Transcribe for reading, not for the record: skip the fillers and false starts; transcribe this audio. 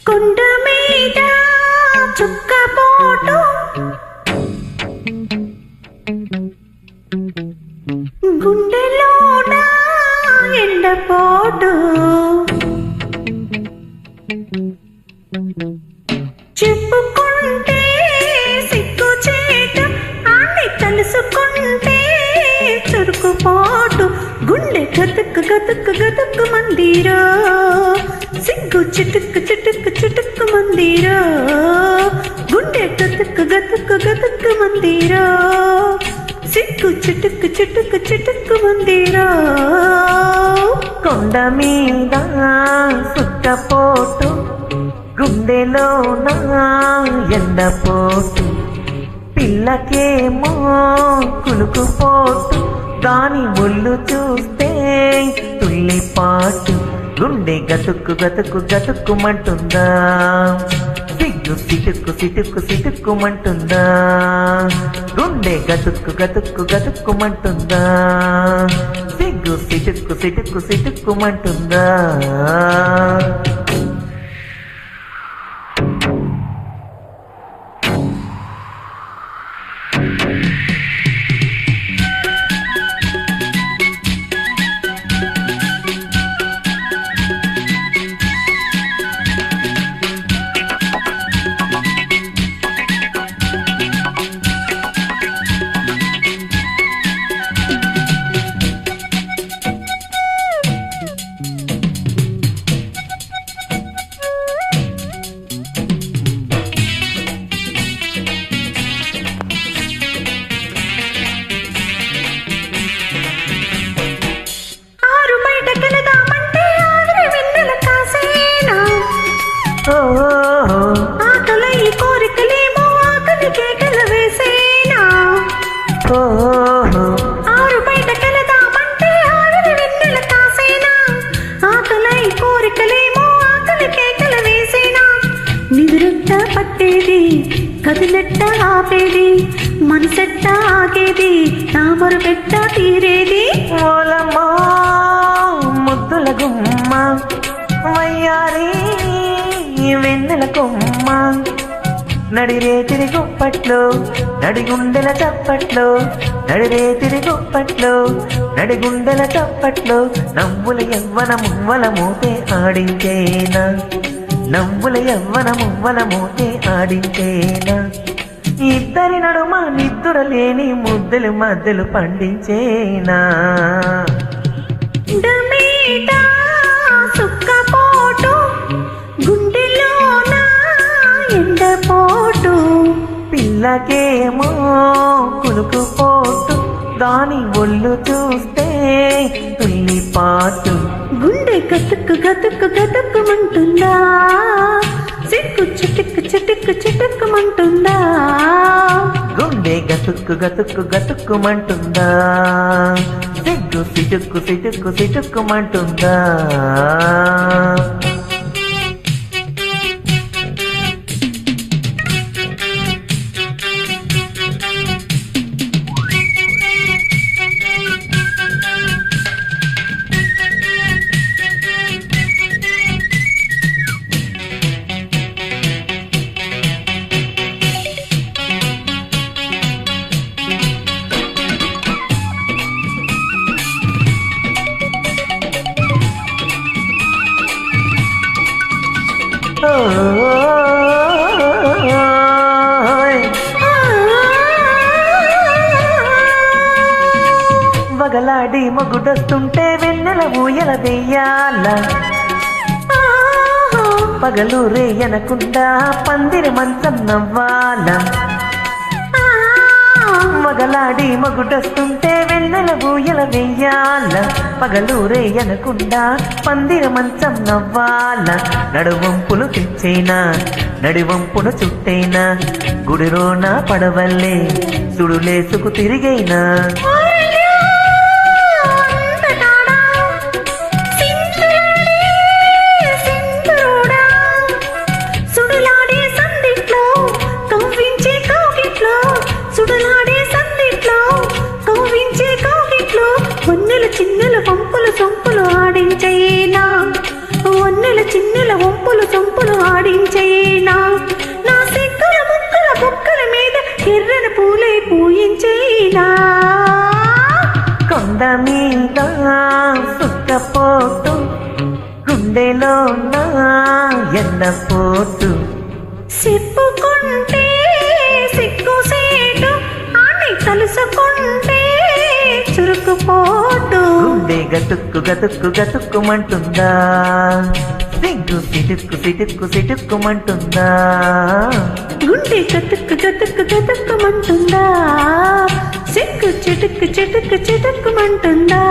కొండ మీద చుక్కపోటు గుండెలోన ఎండపోటు చెప్పుకుంటే సిగ్గుచేట ఆని కలుసుకుంటే చురుకుపోటు గుండె గతుక్కు గతుక్కు గతుక్కు మందిరో సిగ్గు చిటుక్కు చిటుక్కు చిటుక్కు మందిరో గుండె గతుక్కు గతుక్కు గతుక్కు మందిరో సిగ్గు చిటుక్కు చిటుక్కు చిటుక్కు మందిరో కొండ మీద సుట్టపోటు గుండెలోన ఎండపోటు పిల్లకేమో కులుకుపోటు దాని ఒళ్ళు చూస్తే తుల్లిపాటు గుండె గతుక్కు గతుక్కు గతుక్కుమంటుందా సిగ్గు సిటుక్కు సిటుక్కు సిటుక్కుమంటుందా గుండె గతుక్కు గతుక్కు గతుక్కుమంటుందా సిగ్గు సిటుక్కు సిటుక్కు సిటుక్కుమంటుందా ఆకలై కోరికలేమో ఆకలి కేకలు వేసేనా ఆరు బయట కలదామంటే ఆవిరి వెన్నెల కాసేనా ఆకలై కోరికలేమో ఆకలి కేకలు వేసేనా నిదురెట్ట పట్టేది కదిలెట్ట ఆపేది మనసెట్ట ఆగేది నా మొరపెట్ట తీరేది ఓలమ్మో ముద్దుల గుమ్మ వయ్యారి వెన్నెల కొమ్మ నడిరేతిరి గుప్పట్లో నడిగుండెల చప్పట్లో నడిరేతిరి గుప్పట్లో నడిగుండెల చప్పట్లో నవ్వుల యవ్వన మువ్వల మూతే ఆడించేనా నవ్వుల యవ్వన మువ్వల మూతే ఆడించేనా ఇద్దరి నడుమ నిద్దుర లేని ముద్దలు మద్దలు పండించేనా సుక్కపోటు గుండెలోన ఎండపోటు పిల్లకేమో కులుకుపోటు దాని ఒళ్ళు చూస్తే తుల్లిపాటు గుండె గతుక్కు గతుక్కు గతుక్కుమంటుందా సిగ్గు చిటుక్కు చిటుక్కు చిటుక్కుమంటుందా గుండె గతుక్కు గతుక్కు గతుక్కుమంటుందా సిగ్గు సిటుక్కు సిటుక్కు సిటుక్కుమంటుందా వగలాడి మొగుడొస్తుంటే వెన్నెల ఊయల వెయ్యాల పగలు రేయనకుండా పందిరి మంచం నవ్వాల వగలాడి మొగుడొస్తుంటే వెన్నెల ఊయల వెయ్యాల పగలు రేయనకుండా పందిరి మంచం నవ్వాల నడువంపులు తెచ్చేనా నడివంపును చుట్టేనా గుడిరోన పడవల్లే సుడులేసుకు తిరిగైనా సొంపులు ఆడించేనా నా సిక్కుల ముక్కుల బుక్కల మీద ఎర్రన పూలే పూయించేనా కొండ మీద సుక్కపోటు గుండెలో నా ఎన్న పోటు చెప్పుకుంటే సిగ్గుసేటు అని తలుసుకుంటే చురుకుపోటు గుండె గతుక్కు గతుక్కు గతుక్కుమంటుందా సిగ్గు సిటుక్కు సిటుక్కు సిటుక్కుమంటుందా గుండె గతుక్కు గతుక్కు గతుక్కుమంటుందా సిగ్గు చిటుక్కు చిటుక్కు చిటుక్కుమంటుందా